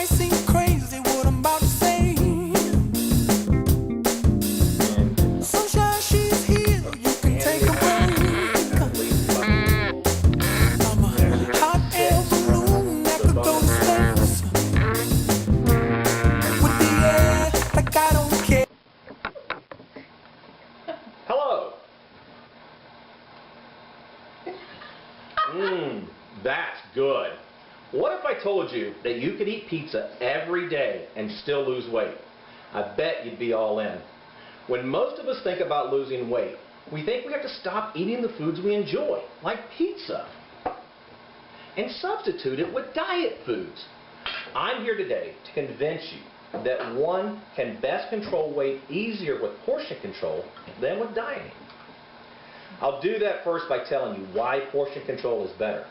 might seem crazy what I'm about to say. Sunshine, she's here, you can take a break. I'm a hot air balloon that could go to space. With the air, like I don't care. Hello. That's good. What if I told you that you could eat pizza every day and still lose weight? I bet you'd be all in. When most of us think about losing weight, we think we have to stop eating the foods we enjoy, like pizza, and substitute it with diet foods. I'm here today to convince you that one can best control weight easier with portion control than with dieting. I'll do that first by telling you why portion control is better,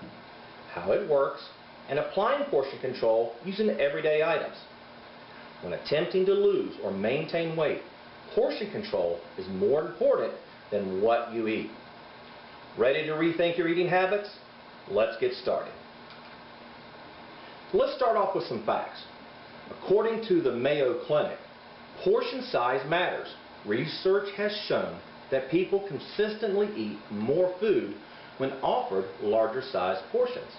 how it works, and applying portion control using everyday items. When attempting to lose or maintain weight, portion control is more important than what you eat. Ready to rethink your eating habits? Let's get started. Let's start off with some facts. According to the Mayo Clinic, portion size matters. Research has shown that people consistently eat more food when offered larger sized portions.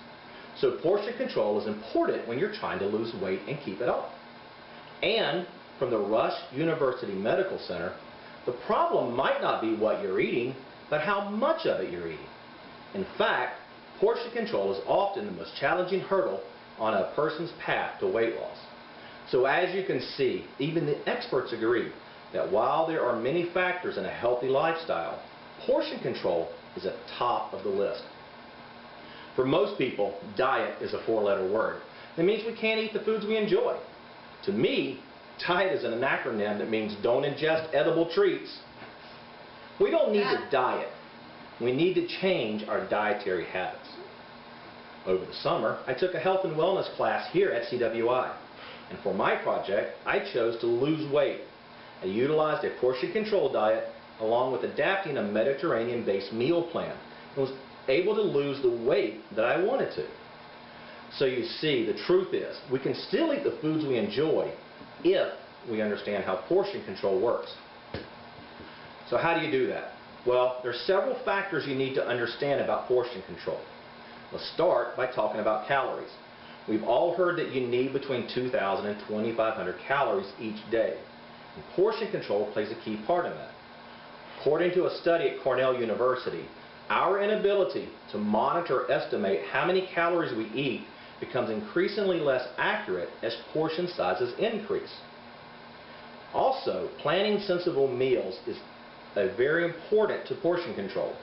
So portion control is important when you're trying to lose weight and keep it off. And from the Rush University Medical Center, the problem might not be what you're eating, but how much of it you're eating. In fact, portion control is often the most challenging hurdle on a person's path to weight loss. So as you can see, even the experts agree that while there are many factors in a healthy lifestyle, portion control is at the top of the list. For most people, diet is a four-letter word. It means we can't eat the foods we enjoy. To me, diet is an acronym that means don't ingest edible treats. We don't need to diet. We need to change our dietary habits. Over the summer, I took a health and wellness class here at CWI. And for my project, I chose to lose weight. I utilized a portion control diet along with adapting a Mediterranean-based meal plan and was able to lose the weight that I wanted to. So you see, the truth is, we can still eat the foods we enjoy if we understand how portion control works. So how do you do that? Well, there's several factors you need to understand about portion control. Let's start by talking about calories. We've all heard that you need between 2,000 and 2,500 calories each day. And portion control plays a key part in that. According to a study at Cornell University, our inability to monitor or estimate how many calories we eat becomes increasingly less accurate as portion sizes increase. Also, planning sensible meals is very important to portion control.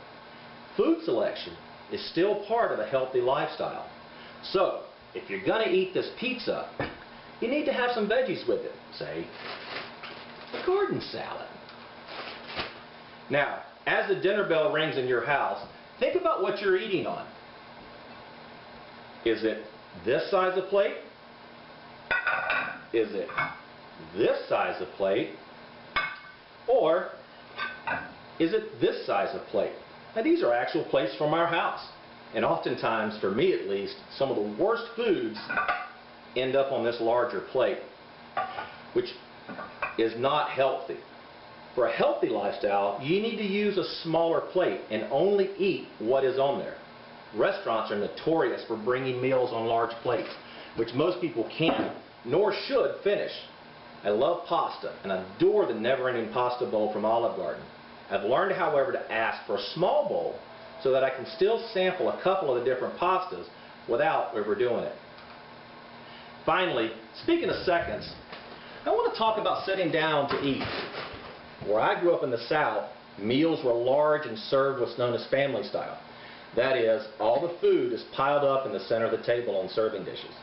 Food selection is still part of a healthy lifestyle. So, if you're going to eat this pizza, you need to have some veggies with it, say, a garden salad. Now, as the dinner bell rings in your house, think about what you're eating on. Is it this size of plate? Is it this size of plate? Or is it this size of plate? Now, these are actual plates from our house. And oftentimes, for me at least, some of the worst foods end up on this larger plate, which is not healthy. For a healthy lifestyle, you need to use a smaller plate and only eat what is on there. Restaurants are notorious for bringing meals on large plates, which most people can't nor should finish. I love pasta and adore the never-ending pasta bowl from Olive Garden. I've learned, however, to ask for a small bowl so that I can still sample a couple of the different pastas without overdoing it. Finally, speaking of seconds, I want to talk about sitting down to eat. Where I grew up in the South, meals were large and served what's known as family style. That is, all the food is piled up in the center of the table on serving dishes.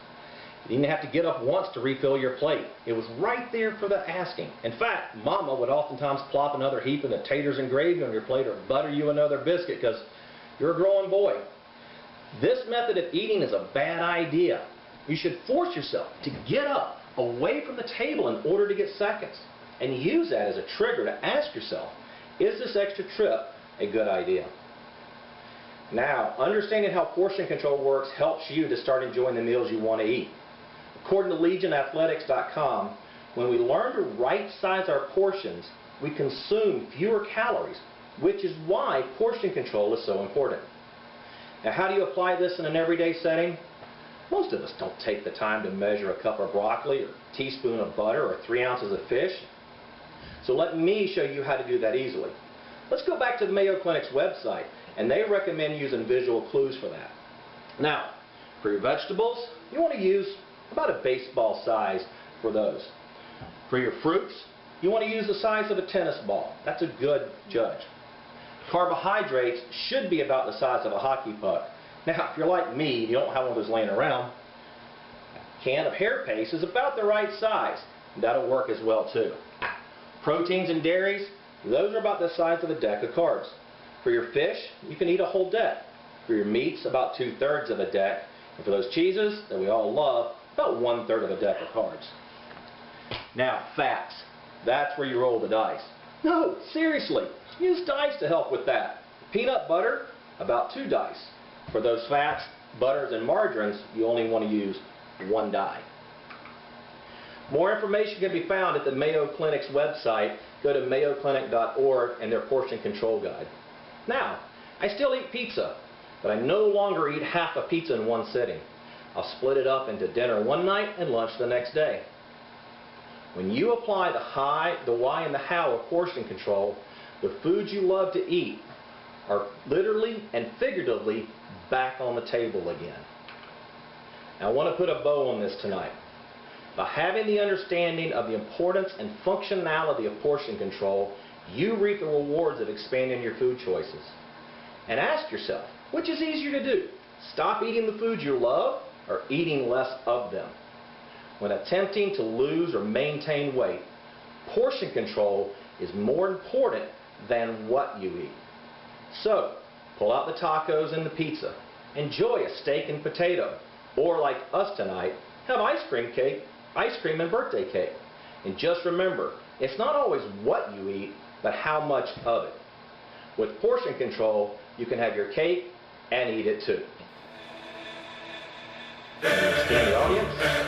You didn't have to get up once to refill your plate. It was right there for the asking. In fact, Mama would oftentimes plop another heap of the taters and gravy on your plate or butter you another biscuit because you're a growing boy. This method of eating is a bad idea. You should force yourself to get up away from the table in order to get seconds, and use that as a trigger to ask yourself, is this extra trip a good idea? Now, understanding how portion control works helps you to start enjoying the meals you want to eat. According to LegionAthletics.com, when we learn to right-size our portions, we consume fewer calories, which is why portion control is so important. Now, how do you apply this in an everyday setting? Most of us don't take the time to measure a cup of broccoli, or a teaspoon of butter, or 3 ounces of fish. So let me show you how to do that easily. Let's go back to the Mayo Clinic's website, and they recommend using visual clues for that. Now, for your vegetables, you want to use about a baseball size for those. For your fruits, you want to use the size of a tennis ball. That's a good judge. Carbohydrates should be about the size of a hockey puck. Now, if you're like me, you don't have one of those laying around, a can of hair paste is about the right size. That'll work as well too. Proteins and dairies, those are about the size of a deck of cards. For your fish, you can eat a whole deck. For your meats, about 2/3 of a deck. And for those cheeses that we all love, about 1/3 of a deck of cards. Now, fats. That's where you roll the dice. No, seriously, use dice to help with that. Peanut butter, about 2 dice. For those fats, butters, and margarines, you only want to use 1 die. More information can be found at the Mayo Clinic's website. Go to mayoclinic.org and their portion control guide. Now, I still eat pizza, but I no longer eat half a pizza in one sitting. I'll split it up into dinner one night and lunch the next day. When you apply the why and the how of portion control, the foods you love to eat are literally and figuratively back on the table again. Now, I want to put a bow on this tonight. By having the understanding of the importance and functionality of portion control, you reap the rewards of expanding your food choices. And ask yourself, which is easier to do? Stop eating the foods you love or eating less of them? When attempting to lose or maintain weight, portion control is more important than what you eat. So, pull out the tacos and the pizza. Enjoy a steak and potato. Or like us tonight, have ice cream and birthday cake. And just remember, it's not always what you eat, but how much of it. With portion control, you can have your cake and eat it too. Understand the audience?